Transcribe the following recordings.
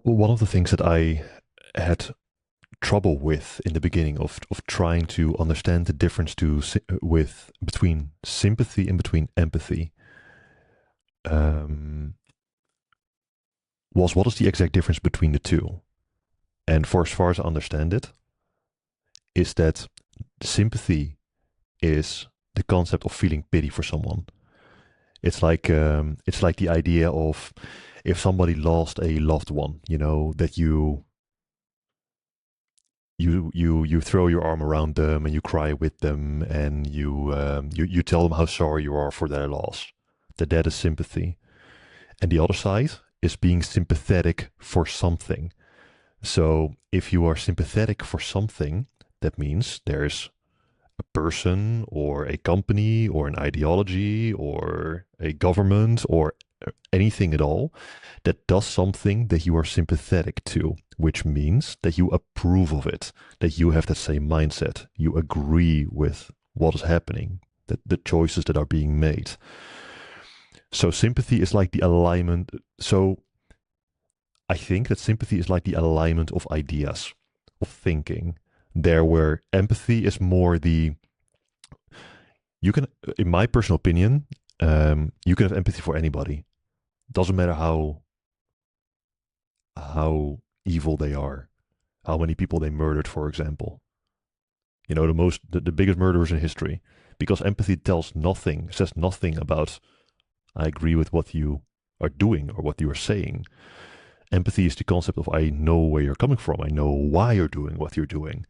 one of the things that I had trouble with in the beginning of trying to understand the difference with between sympathy and between empathy um, was what is the exact difference between the two? And for as far as I understand it, is that sympathy is the concept of feeling pity for someone. It's like the idea of if somebody lost a loved one, that you throw your arm around them and you cry with them and you tell them how sorry you are for their loss. That is sympathy. And the other side is being sympathetic for something. So if you are sympathetic for something, that means there's a person or a company or an ideology or a government or anything at all that does something that you are sympathetic to, which means that you approve of it, that you have that same mindset, you agree with what is happening, that the choices that are being made. So sympathy is like the alignment. So I think that sympathy is like the alignment of ideas, of thinking. There, where empathy is more the you can, in my personal opinion, you can have empathy for anybody. Doesn't matter how evil they are, how many people they murdered, for example. The biggest murderers in history, because empathy says nothing about I agree with what you are doing or what you are saying. Empathy is the concept of I know where you're coming from. I know why you're doing what you're doing.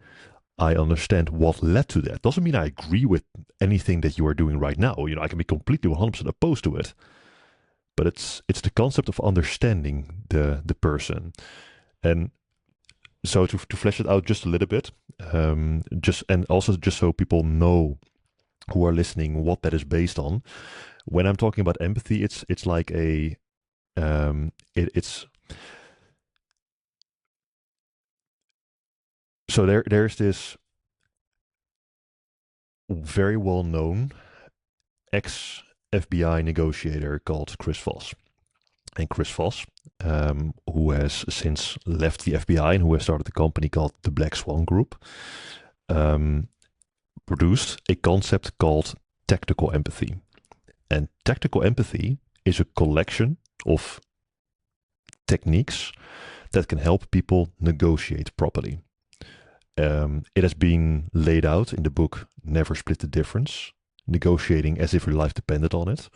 I understand what led to that. Doesn't mean I agree with anything that you are doing right now. I can be completely 100% opposed to it, but it's the concept of understanding the person. And so to flesh it out just a little bit, just and also just so people know who are listening what that is based on. When I'm talking about empathy, it's like it's so there's this very well known ex FBI negotiator called Chris Voss. And Chris Voss, who has since left the FBI and who has started a company called the Black Swan Group, um, produced a concept called tactical empathy. And tactical empathy is a collection of techniques that can help people negotiate properly. It has been laid out in the book Never Split the Difference, negotiating as if your life depended on it.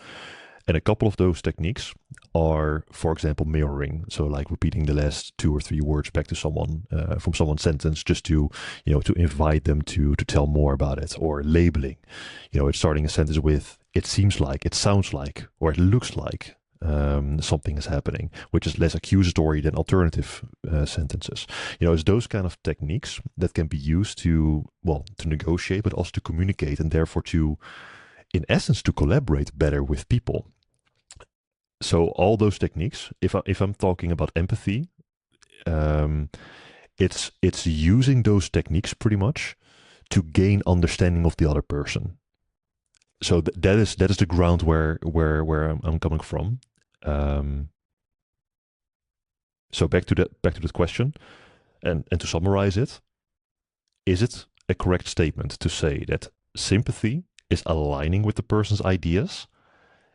And a couple of those techniques are, for example, mirroring. So, like repeating the last two or three words back to someone from someone's sentence, just to invite them to tell more about it. Or labeling. It's starting a sentence with "it seems like," "it sounds like," or "it looks like." Something is happening, which is less accusatory than alternative sentences. It's those kind of techniques that can be used to negotiate, but also to communicate, and therefore in essence, to collaborate better with people. So all those techniques, if I'm talking about empathy, um, it's using those techniques pretty much to gain understanding of the other person. So that is the ground where I'm coming from. Um, so back to that question, and to summarize it, is it a correct statement to say that sympathy is aligning with the person's ideas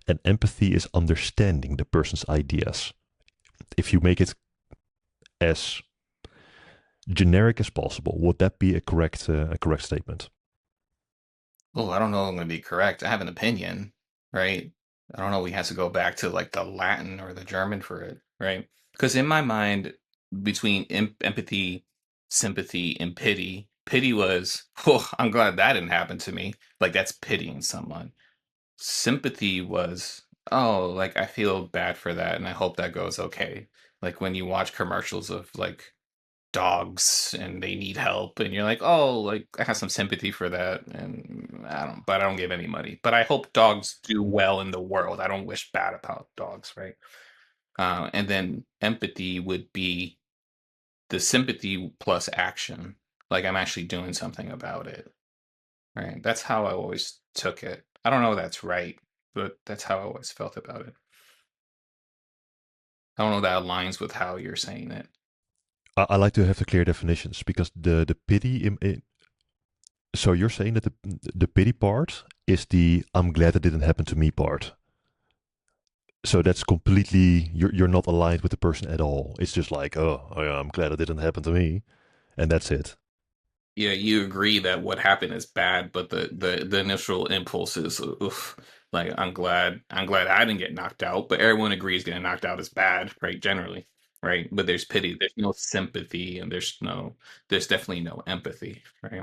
and empathy is understanding the person's ideas? If you make it as generic as possible, would that be a correct statement? Oh, I don't know if I'm going to be correct. I have an opinion, right? I don't know. We have to go back to like the Latin or the German for it, right? Because in my mind, between empathy, sympathy, and pity was, oh, I'm glad that didn't happen to me. Like that's pitying someone. Sympathy was, oh, like I feel bad for that and I hope that goes okay. Like when you watch commercials of like dogs and they need help and you're like, oh, like I have some sympathy for that, and I don't give any money, but I hope dogs do well in the world. I don't wish bad about dogs, right? And then empathy would be the sympathy plus action, like I'm actually doing something about it, right? That's how I always took it. I don't know if that's right, but that's how I always felt about it. I don't know if that aligns with how you're saying it. I like to have the clear definitions because the pity so you're saying that the pity part is the I'm glad it didn't happen to me part. So that's completely you're not aligned with the person at all. It's just like, oh yeah, I'm glad it didn't happen to me, and that's it. Yeah, you agree that what happened is bad, but the initial impulse is, oof, like I'm glad I didn't get knocked out, but everyone agrees getting knocked out is bad, right? Generally, right? But there's pity, there's no sympathy, and there's definitely no empathy, right?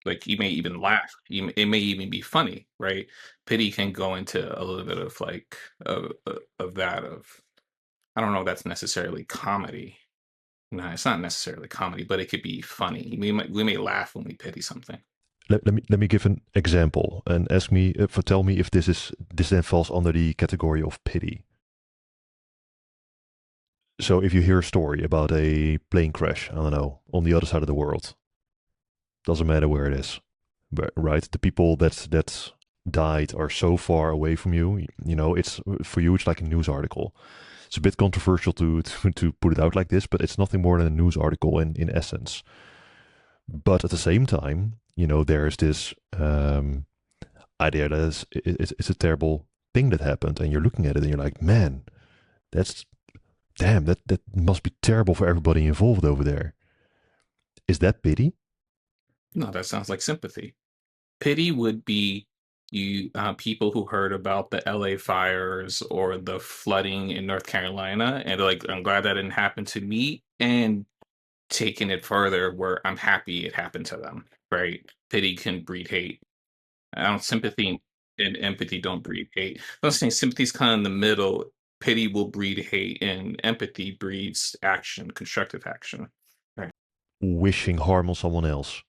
Like you may even laugh, it may even be funny, right? Pity can go into a little bit of like of that of I don't know if that's necessarily comedy. No, it's not necessarily comedy, but it could be funny. We may laugh when we pity something. Let me give an example and ask me for tell me if this then falls under the category of pity. So if you hear a story about a plane crash, I don't know, on the other side of the world, doesn't matter where it is, but right, the people that died are so far away from you. You know, it's for you, it's like a news article. It's a bit controversial to put it out like this, but it's nothing more than a news article in essence. But at the same time, you know, there's this idea that it's a terrible thing that happened, and you're looking at it and you're like, man, that's damn, that must be terrible for everybody involved over there. Is that pity? No, that sounds like sympathy. Pity would be you people who heard about the LA fires or the flooding in North Carolina and they're like, I'm glad that didn't happen to me, and taking it further where I'm happy it happened to them, right? Pity can breed hate. I don't sympathy and empathy don't breed hate. I'm saying sympathy's kind of in the middle. Pity will breed hate, and empathy breeds action, constructive action. Right. Wishing harm on someone else.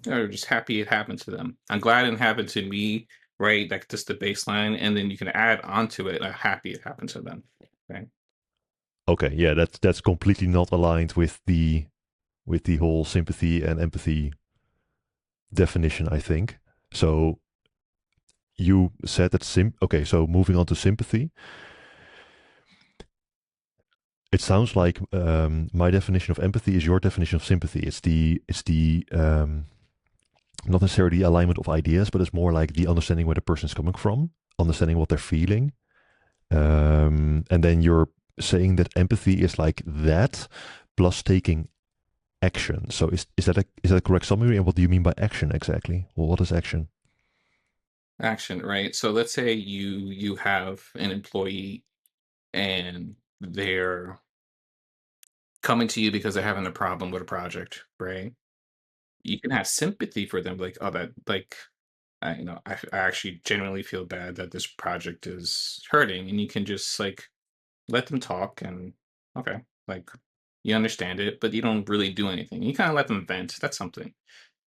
Or just happy it happened to them. I'm glad it happened to me, right? Like just the baseline, and then you can add onto it, like happy it happened to them. Right. Okay, yeah, that's completely not aligned with the whole sympathy and empathy definition, I think. So you said that okay, so moving on to sympathy, it sounds like my definition of empathy is your definition of sympathy. It's the not necessarily the alignment of ideas, but it's more like the understanding where the person's coming from, understanding what they're feeling, and then you're saying that empathy is like that plus taking action. So is that a correct summary? And what do you mean by action exactly? Well, what is action? Action, right? So let's say you have an employee and they're coming to you because they're having a problem with a project, right? You can have sympathy for them, like, oh, that like I actually genuinely feel bad that this project is hurting, and you can just like let them talk and okay, like you understand it, but you don't really do anything. You kind of let them vent. That's something.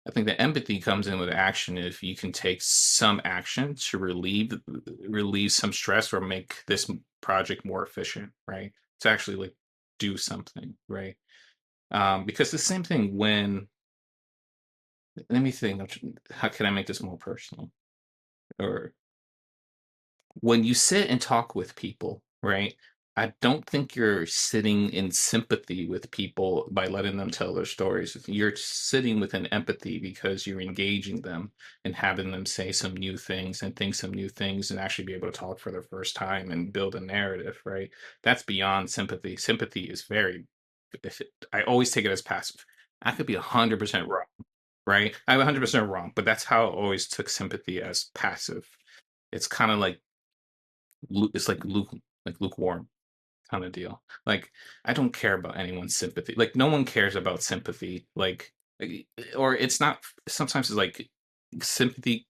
I think the empathy comes in with action if you can take some action to relieve some stress or make this project more efficient, right? To actually like do something, right? Because the same thing when let me think, how can I make this more personal? Or when you sit and talk with people, right? I don't think you're sitting in sympathy with people by letting them tell their stories. You're sitting with an empathy because you're engaging them and having them say some new things and think some new things and actually be able to talk for the first time and build a narrative, right? That's beyond sympathy. Sympathy is very, I always take it as passive. I could be 100% wrong, right? I'm 100% wrong, but that's how I always took sympathy as passive. It's kind of like it's like lukewarm kind of deal. Like I don't care about anyone's sympathy. Like no one cares about sympathy. Or it's not. Sometimes it's like sympathy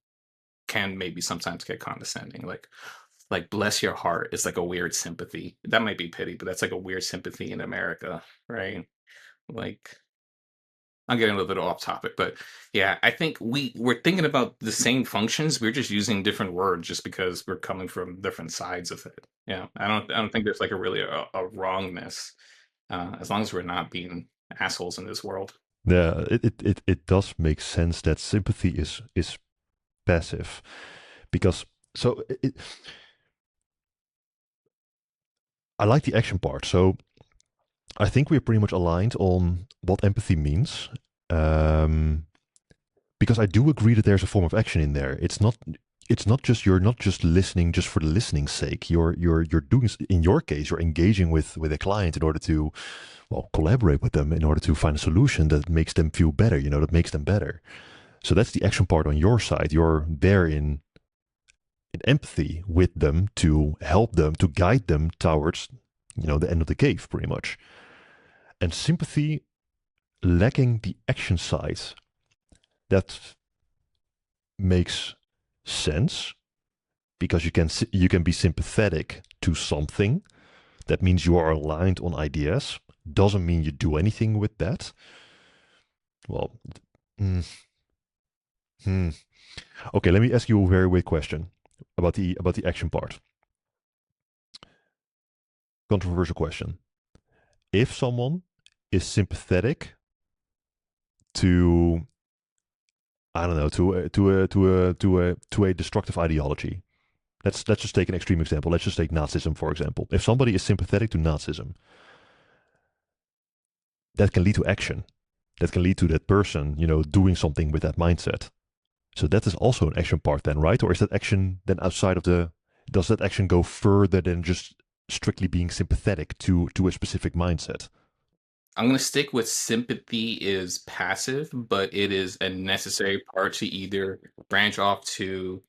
can maybe sometimes get condescending. Like bless your heart is like a weird sympathy. That might be pity, but that's like a weird sympathy in America, right? Like I'm getting a little bit off topic, but yeah, I think we're thinking about the same functions. We're just using different words just because we're coming from different sides of it. Yeah, I don't think there's like a wrongness as long as we're not being assholes in this world. Yeah, it does make sense that sympathy is passive because so I like the action part. So I think we're pretty much aligned on what empathy means. Um, because I do agree that there's a form of action in there. It's not just you're not just listening just for the listening's sake. You're doing, in your case, you're engaging with a client in order to, well, collaborate with them in order to find a solution that makes them feel better, that makes them better. So that's the action part on your side. You're there in empathy with them to help them, to guide them towards, the end of the cave, pretty much. And sympathy, lacking the action side, that makes sense because you can be sympathetic to something. That means you are aligned on ideas. Doesn't mean you do anything with that. Well, mm, hmm. Okay. Let me ask you a very weird question about the action part. Controversial question. If someone is sympathetic to, I don't know, to a destructive ideology. Let's just take an extreme example. Let's just take Nazism, for example. If somebody is sympathetic to Nazism, that can lead to action. That can lead to that person, doing something with that mindset. So that is also an action part then, right? Or is that action then outside of the, does that action go further than just strictly being sympathetic to a specific mindset? I'm gonna stick with sympathy is passive, but it is a necessary part to either branch off to,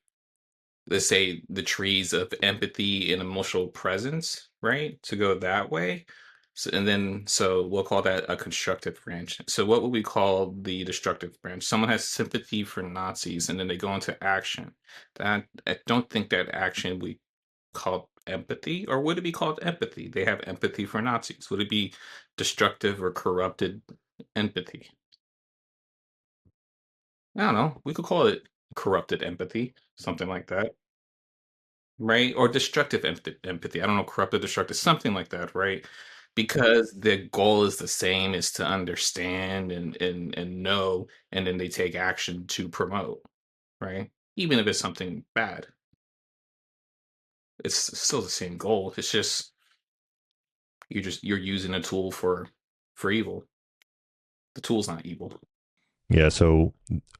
let's say, the trees of empathy and emotional presence, right? To go that way. So, and then, so we'll call that a constructive branch. So, what would we call the destructive branch? Someone has sympathy for Nazis and then they go into action. That, I don't think that action we call empathy, or would it be called empathy? They have empathy for Nazis. Would it be destructive or corrupted empathy? I don't know. We could call it corrupted empathy, something like that. Right? Or destructive empathy. I don't know, corrupted, destructive, something like that, right? Because the goal is the same, is to understand and know, and then they take action to promote, right? Even if it's something bad, it's still the same goal. It's just you're using a tool for evil. The tool's not evil. Yeah. So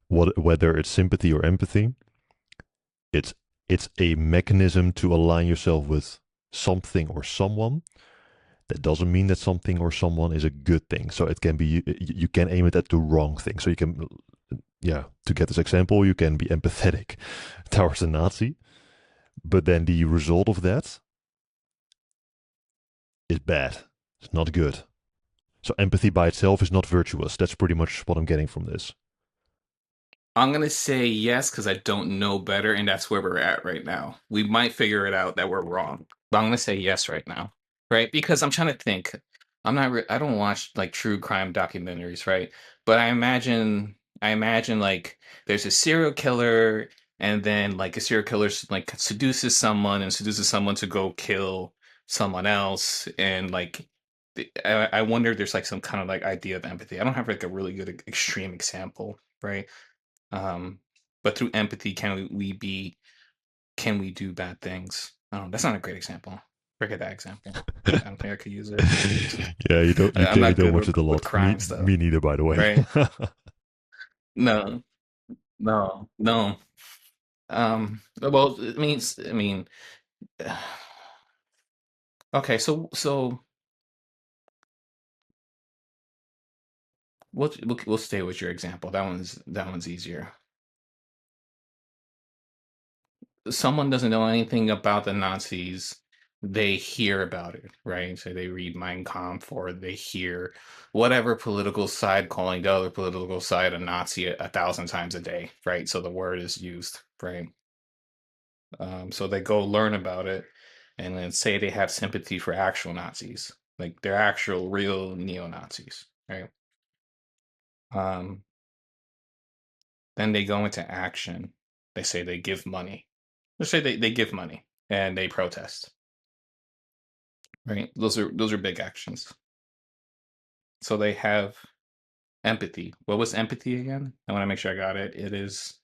whether it's sympathy or empathy, it's it's a mechanism to align yourself with something or someone. That doesn't mean that something or someone is a good thing. So it can be, you can aim it at the wrong thing. So you can, yeah, to get this example, you can be empathetic towards a Nazi, but then the result of that is bad. It's not good. So empathy by itself is not virtuous. That's pretty much what I'm getting from this. I'm gonna say yes because I don't know better, and that's where we're at right now. We might figure it out that we're wrong, but I'm gonna say yes right now, right? Because I'm trying to think. I don't watch like true crime documentaries, right? But I imagine like there's a serial killer, and then like a serial killer like seduces someone and seduces someone to go kill someone else, and like I wonder if there's like some kind of like idea of empathy. I don't have like a really good extreme example, right? Um, but through empathy, can we do bad things? Oh, that's not a great example. Forget that example. I don't think I could use it. Yeah, you don't, I'm not don't good watch it a with lot. Me crime stuff, me neither, by the way. right? No, no, no. Well, I mean, okay. So we'll stay with your example. That one's easier. Someone doesn't know anything about the Nazis, they hear about it, right? So they read Mein Kampf or they hear whatever political side calling the other political side a Nazi a thousand times a day, right? So the word is used, right? So they go learn about it and then say they have sympathy for actual Nazis, like they're actual real neo Nazis, right? Um, then they go into action. They say they give money. Let's say they give money and they protest. Right? Those are big actions. So they have empathy. What was empathy again? I want to make sure I got it. It is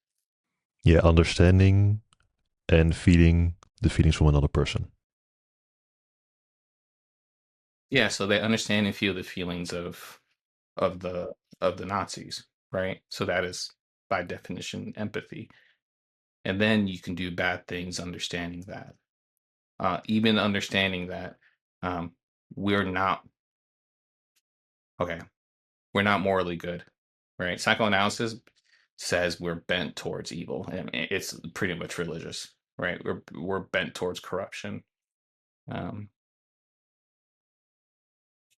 Yeah, understanding and feeling the feelings from another person. Yeah, so they understand and feel the feelings of the of the Nazis, right? So that is by definition empathy. And then you can do bad things understanding that. Even understanding that um, we're not okay, we're not morally good, right? Psychoanalysis says we're bent towards evil, and it's pretty much religious, right? We're bent towards corruption. Um,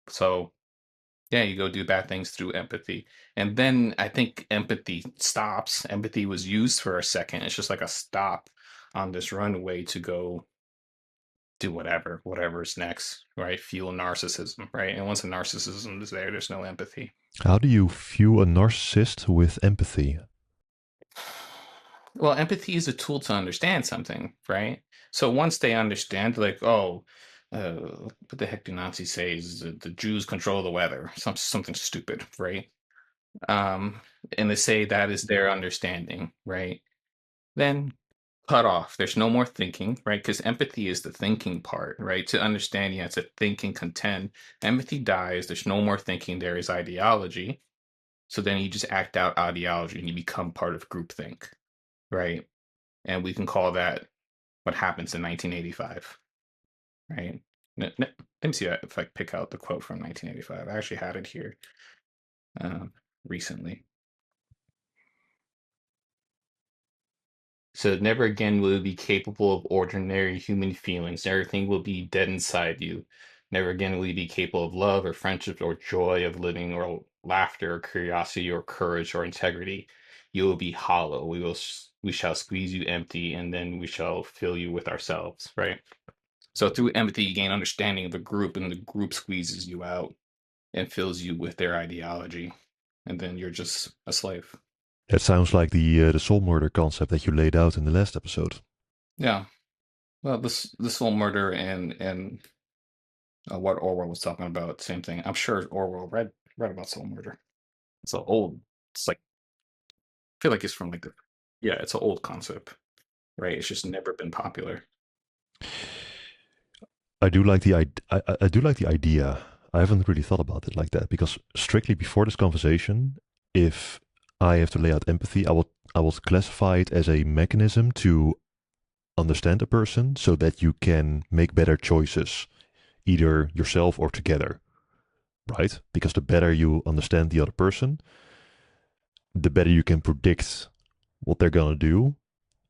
so yeah, you go do bad things through empathy. And then I think empathy stops. Empathy was used for a second. It's just like a stop on this runway to go do whatever's next, right? Fuel narcissism, right? And once a narcissism is there, there's no empathy. How do you view a narcissist with empathy? Well, empathy is a tool to understand something, right? So once they understand, like, oh, what the heck do Nazis say? Is the Jews control the weather? Something stupid, right? Um, and they say that is their understanding, right? Then cut off. There's no more thinking, right? Because empathy is the thinking part, right? To understand, you have to think and contend. Empathy dies. There's no more thinking. There is ideology. So then you just act out ideology and you become part of groupthink, right? And we can call that what happens in 1985, right? Let me see if I pick out the quote from 1985. I actually had it here um, recently. So never again will you be capable of ordinary human feelings. Everything will be dead inside you. Never again will you be capable of love or friendship or joy of living or laughter or curiosity or courage or integrity. You will be hollow. We shall squeeze you empty and then we shall fill you with ourselves, right? So through empathy, you gain understanding of the group and the group squeezes you out and fills you with their ideology. And then you're just a slave. That sounds like the soul murder concept that you laid out in the last episode. Yeah. Well, this whole murder and what Orwell was talking about, same thing. I'm sure Orwell read about soul murder. It's an old. It's like I feel like it's from like the yeah. It's an old concept, right? It's just never been popular. I do like the idea. I haven't really thought about it like that because strictly before this conversation, if I have to lay out empathy, I will classify it as a mechanism to understand a person so that you can make better choices, either yourself or together, right? Because the better you understand the other person, the better you can predict what they're gonna do,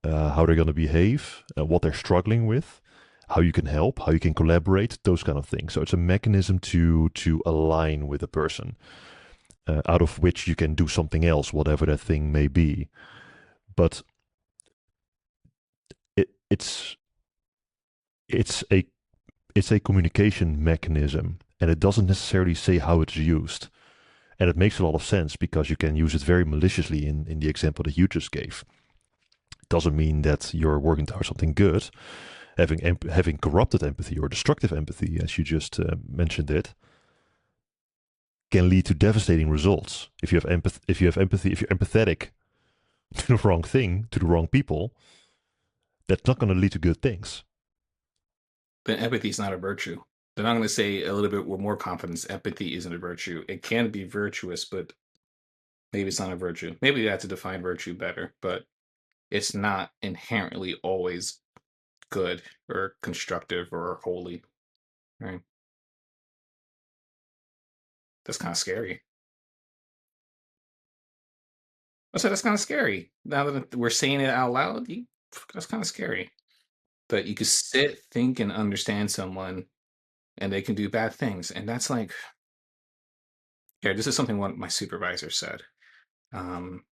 how they're gonna behave, what they're struggling with, how you can help, how you can collaborate, those kind of things. So it's a mechanism to align with a person, out of which you can do something else, whatever that thing may be. But it's it's a it's a communication mechanism, and it doesn't necessarily say how it's used. And it makes a lot of sense because you can use it very maliciously in the example that you just gave. It doesn't mean that you're working towards something good. Having corrupted empathy or destructive empathy, as you just mentioned it, can lead to devastating results. If you have empathy, if you're empathetic to the wrong thing, to the wrong people, that's not going to lead to good things. Then empathy is not a virtue. Then I'm going to say a little bit with more confidence: empathy isn't a virtue. It can be virtuous, but maybe it's not a virtue. Maybe you have to define virtue better, but it's not inherently always good or constructive or holy. Right? That's kind of scary. I said that's kind of scary. Now that we're saying it out loud, that's kind of scary. But you could sit, think, and understand someone, and they can do bad things, and that's like, yeah. This is something one of my supervisors said.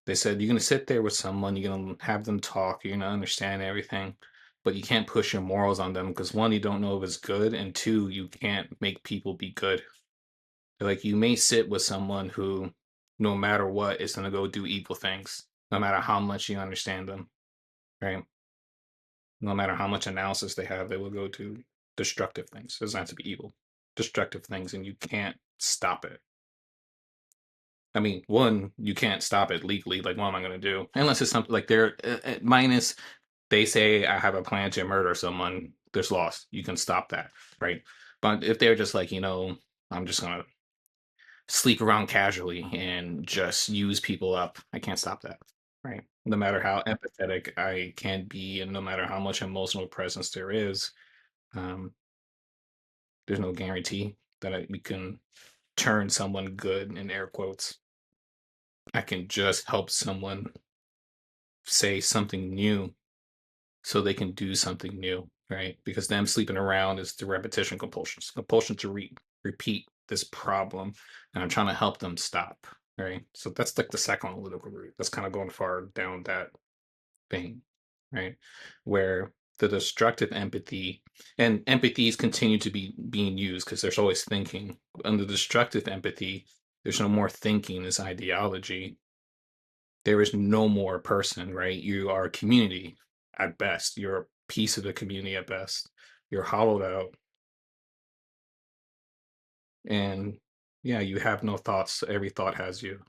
They said you're gonna sit there with someone, you're gonna have them talk, you're gonna understand everything, but you can't push your morals on them because one, you don't know if it's good, and two, you can't make people be good. Like you may sit with someone who, no matter what, is gonna go do evil things, no matter how much you understand them, right? No matter how much analysis they have, they will go to destructive things. It doesn't have to be evil, destructive things, and you can't stop it. I mean, one, you can't stop it legally. Like, what am I going to do? Unless it's something like they're minus, they say I have a plan to murder someone. There's laws. You can stop that, right? But if they're just like, I'm just gonna sleep around casually and just use people up, I can't stop that. Right. No matter how empathetic I can be and no matter how much emotional presence there is, um, there's no guarantee that we can turn someone good in air quotes. I can just help someone say something new so they can do something new, right? Because them sleeping around is the repetition compulsion to repeat this problem, and I'm trying to help them stop, right? So that's like the psychoanalytical route. That's kind of going far down that vein, right? Where the destructive empathy and empathies continue to be being used because there's always thinking. Under destructive empathy, there's no more thinking, this ideology, there is no more person, right? You are a community at best. You're a piece of the community at best. You're hollowed out, and yeah, you have no thoughts. Every thought has you.